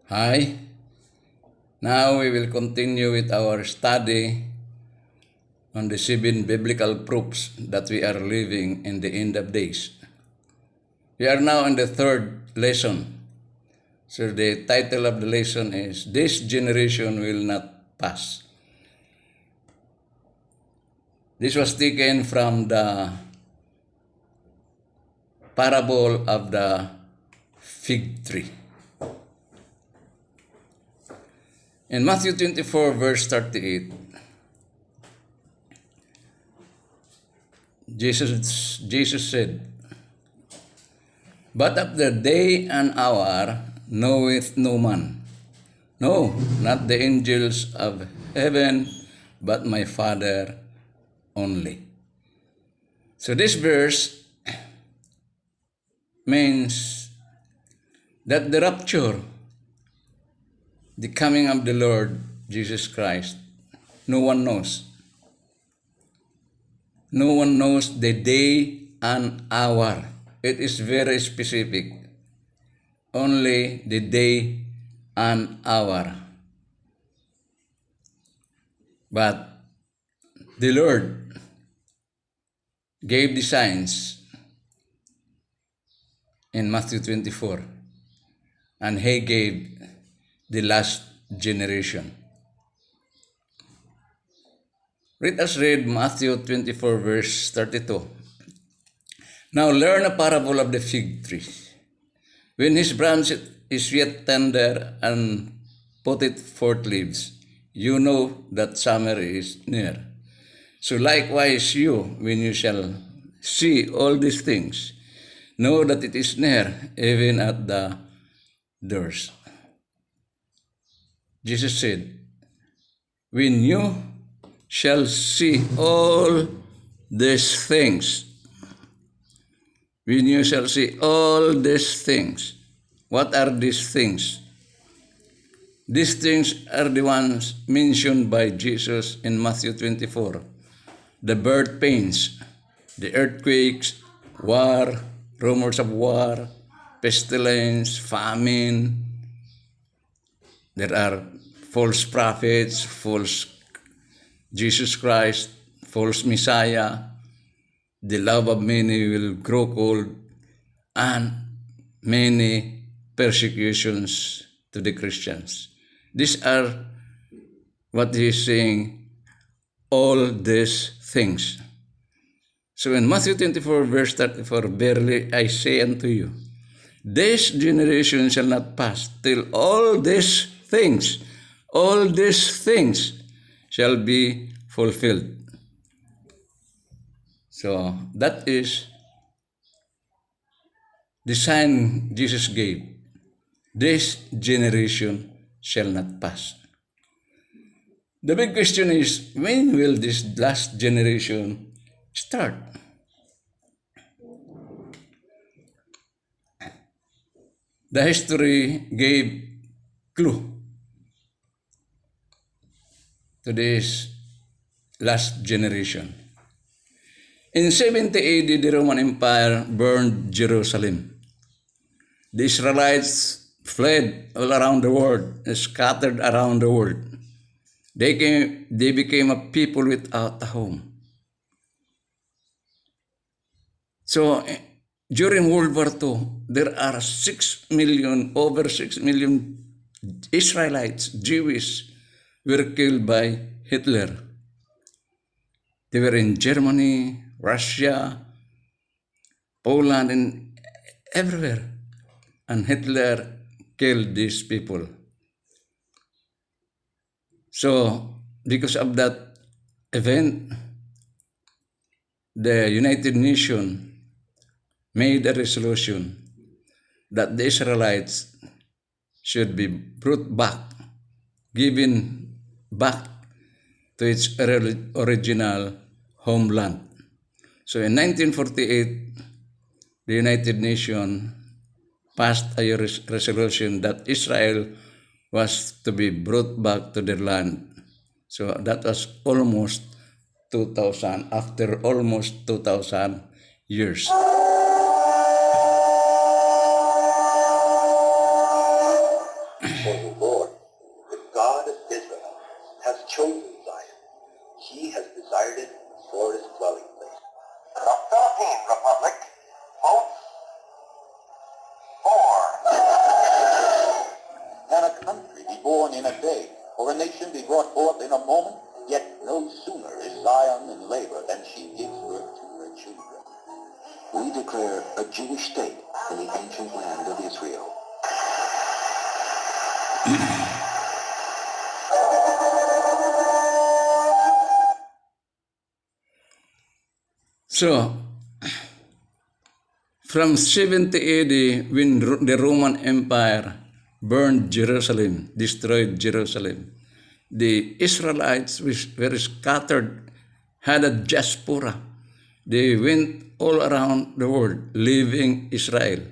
Hi, now we will continue with our study on the 7 biblical proofs that we are living in the end of days. We are now in the third lesson. So the title of the lesson is This Generation Will Not Pass. This was taken from the parable of the fig tree. In Matthew 24, verse 38, Jesus said, But of the day and hour knoweth no man, no, not the angels of heaven, but my Father only. So this verse means that the rapture, the coming of the Lord Jesus Christ, no one knows. No one knows the day and hour. It is very specific. Only the day and hour. But the Lord gave the signs in Matthew 24, and He gave the last generation. Let us read Matthew 24, verse 32. Now learn a parable of the fig tree. When his branch is yet tender and putteth forth leaves, you know that summer is near. So likewise you, when you shall see all these things, know that it is near, even at the doors. Jesus said, when you shall see all these things, when you shall see all these things, what are these things? These things are the ones mentioned by Jesus in Matthew 24. The birth pains, the earthquakes, war, rumors of war, pestilence, famine. There are false prophets, false Jesus Christ, false Messiah. The love of many will grow cold, and many persecutions to the Christians. These are what he is saying, all these things. So in Matthew 24, verse 34, verily I say unto you, this generation shall not pass till all these things shall be fulfilled. So that is the sign Jesus gave. This generation shall not pass. The big question is, when will this last generation start? The history gave clue to this last generation. In 70 AD, the Roman Empire burned Jerusalem. The Israelites fled all around the world, scattered around the world. They became a people without a home. So during World War II, there are over 6 million Israelites, Jewish, were killed by Hitler. They were in Germany, Russia, Poland, and everywhere. And Hitler killed these people. So, because of that event, the United Nations made a resolution that the Israelites should be brought back, given back to its original homeland. So in 1948, the United Nations passed a resolution that Israel was to be brought back to their land. So that was almost 2000, after almost 2000 years. born in a day, or a nation be brought forth in a moment? Yet no sooner is Zion in labor than she gives birth to her children. We declare a Jewish state in the ancient land of Israel. So, from 70 AD, when the Roman Empire burned Jerusalem, destroyed Jerusalem, the Israelites were scattered, had a diaspora. They went all around the world, leaving Israel.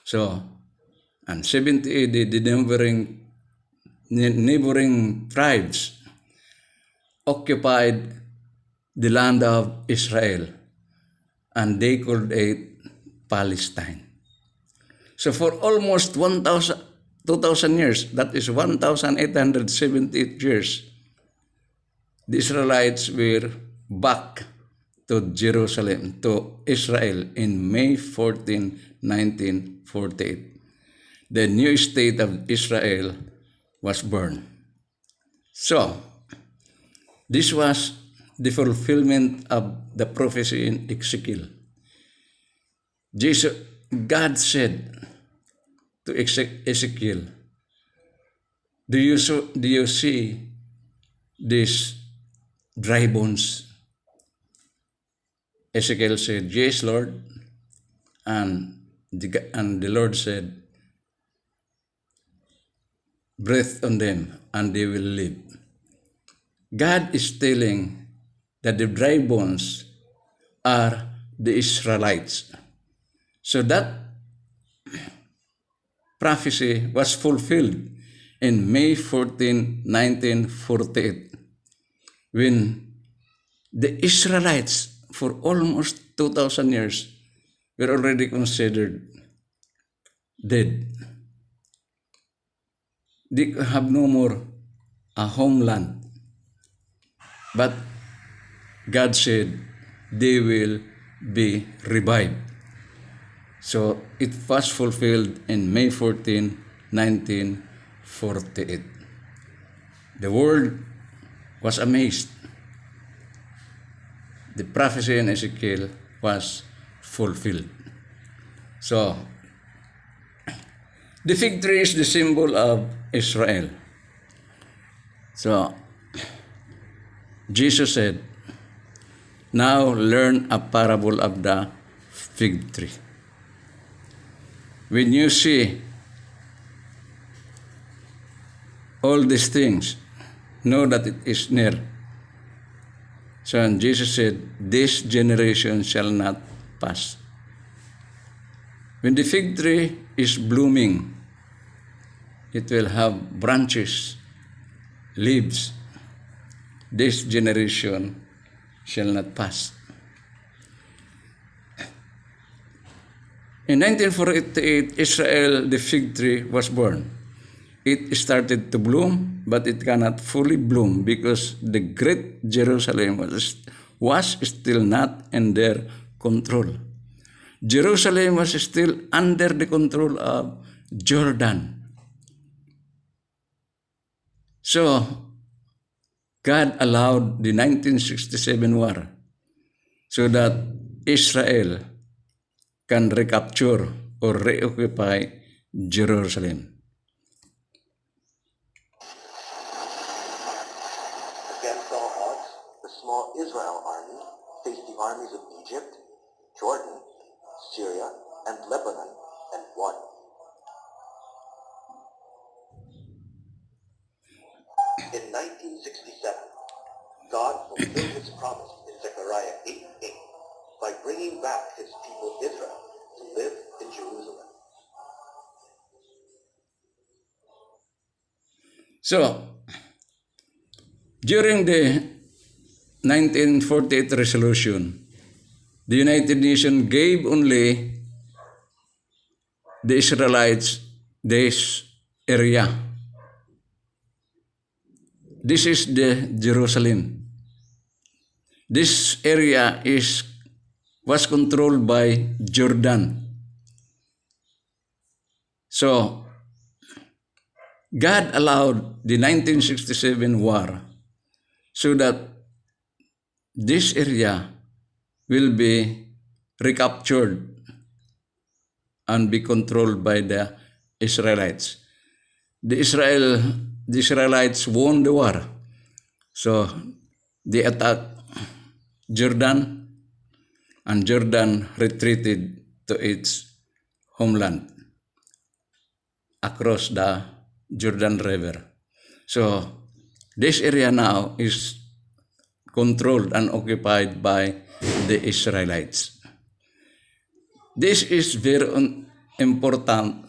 So, and 70 AD, the neighboring tribes occupied the land of Israel, and they called it Palestine. So for almost 2,000 years, that is 1,878 years, the Israelites were back to Jerusalem, to Israel in May 14, 1948. The new state of Israel was born. So, this was the fulfillment of the prophecy in Ezekiel. God said to Ezekiel, do you see these dry bones? Ezekiel said, yes, Lord. And the Lord said, breathe on them and they will live. God is telling that the dry bones are the Israelites. So that prophecy was fulfilled in May 14, 1948, when the Israelites, for almost 2,000 years, were already considered dead. They have no more a homeland. But God said they will be revived. So it was fulfilled in May 14, 1948. The world was amazed. The prophecy in Ezekiel was fulfilled. So, the fig tree is the symbol of Israel. So, Jesus said, now learn a parable of the fig tree. When you see all these things, know that it is near. So Jesus said, this generation shall not pass. When the fig tree is blooming, it will have branches, leaves. This generation shall not pass. In 1948, Israel, the fig tree, was born. It started to bloom, but it cannot fully bloom because the great Jerusalem was still not in their control. Jerusalem was still under the control of Jordan. So, God allowed the 1967 war so that Israel can recapture or reoccupy Jerusalem. Against all odds, the small Israel army faced the armies of Egypt, Jordan, Syria, and Lebanon, and won. In 1967, God fulfilled his promise in Zechariah 8:8 by bringing back his people Israel to live in Jerusalem. So, during the 1948 resolution, the United Nations gave only the Israelites this area. This is the Jerusalem. This area was controlled by Jordan. So, God allowed the 1967 war so that this area will be recaptured and be controlled by the Israelites. The Israelites won the war. So they attacked Jordan, and Jordan retreated to its homeland across the Jordan River. So this area now is controlled and occupied by the Israelites. This is very important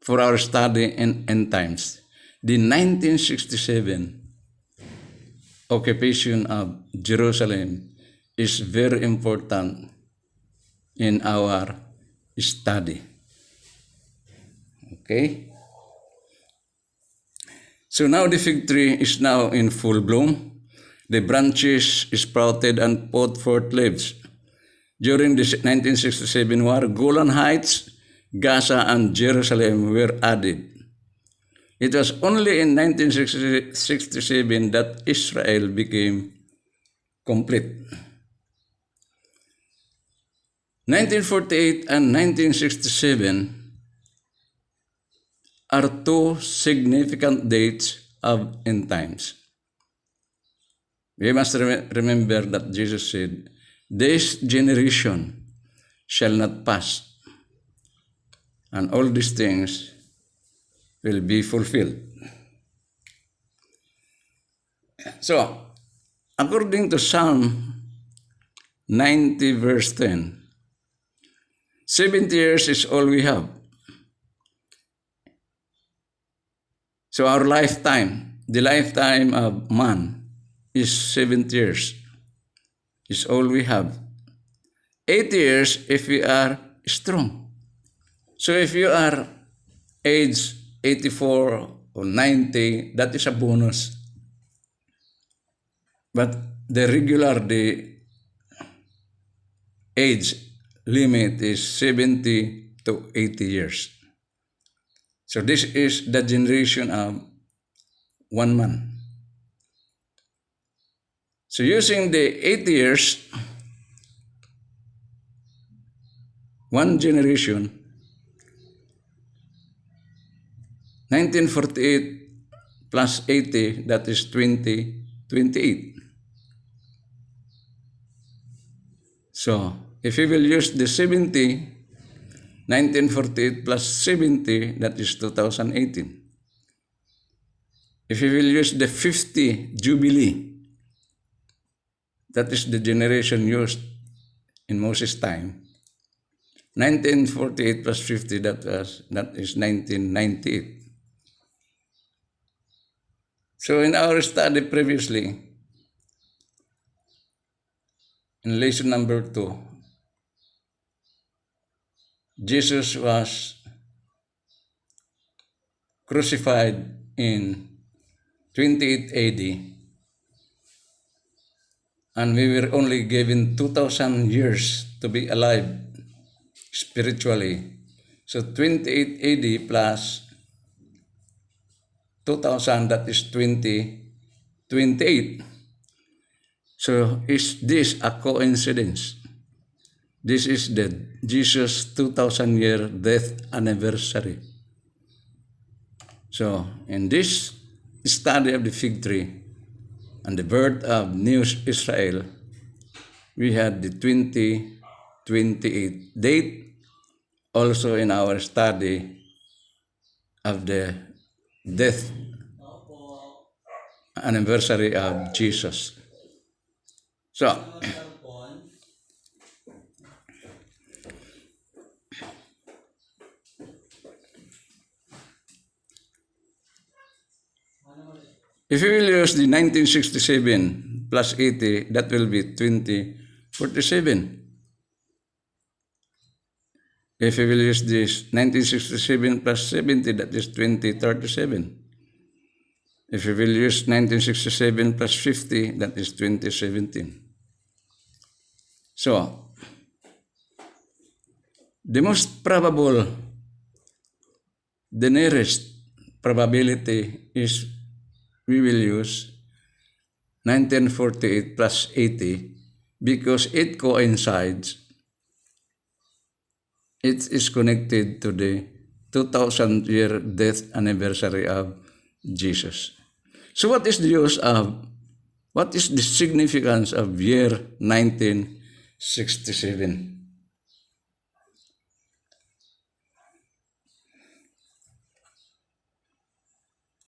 for our study in end times. The 1967 occupation of Jerusalem is very important in our study. Okay? So now the fig tree is now in full bloom. The branches sprouted and put forth leaves. During the 1967 war, Golan Heights, Gaza, and Jerusalem were added. It was only in 1967 that Israel became complete. 1948 and 1967 are two significant dates of end times. We must remember that Jesus said, "This generation shall not pass, and all these things will be fulfilled." So, according to Psalm 90 verse 10, 70 years is all we have. So our lifetime, the lifetime of man is 70 years, is all we have. 80 years if we are strong. So if you are age 84 or 90, that is a bonus. But the age limit is 70 to 80 years. So this is the generation of one man. So using the 80 years, one generation, 1948 plus 80, that is 28. So if we will use the 70, 1948 plus 70, that is 2018. If we will use the 50 Jubilee, that is the generation used in Moses' time. 1948 plus 50, that is 1998. So in our study previously, in lesson number 2, Jesus was crucified in 28 AD, and we were only given 2,000 years to be alive spiritually. So 28 AD plus 2,000, that is 28. So is this a coincidence? This is the Jesus 2,000-year death anniversary. So in this study of the fig tree and the birth of New Israel, we had the 2028 date, also in our study of the death anniversary of Jesus. So, if we will use the 1967 plus 80, that will be 2047. If we will use this 1967 plus 70, that is 2037. If we will use 1967 plus 50, that is 2017. So, the most probable the nearest probability is we will use 1948 plus 80 because it coincides. It is connected to the 2000-year death anniversary of Jesus. So what is the significance of year 1967?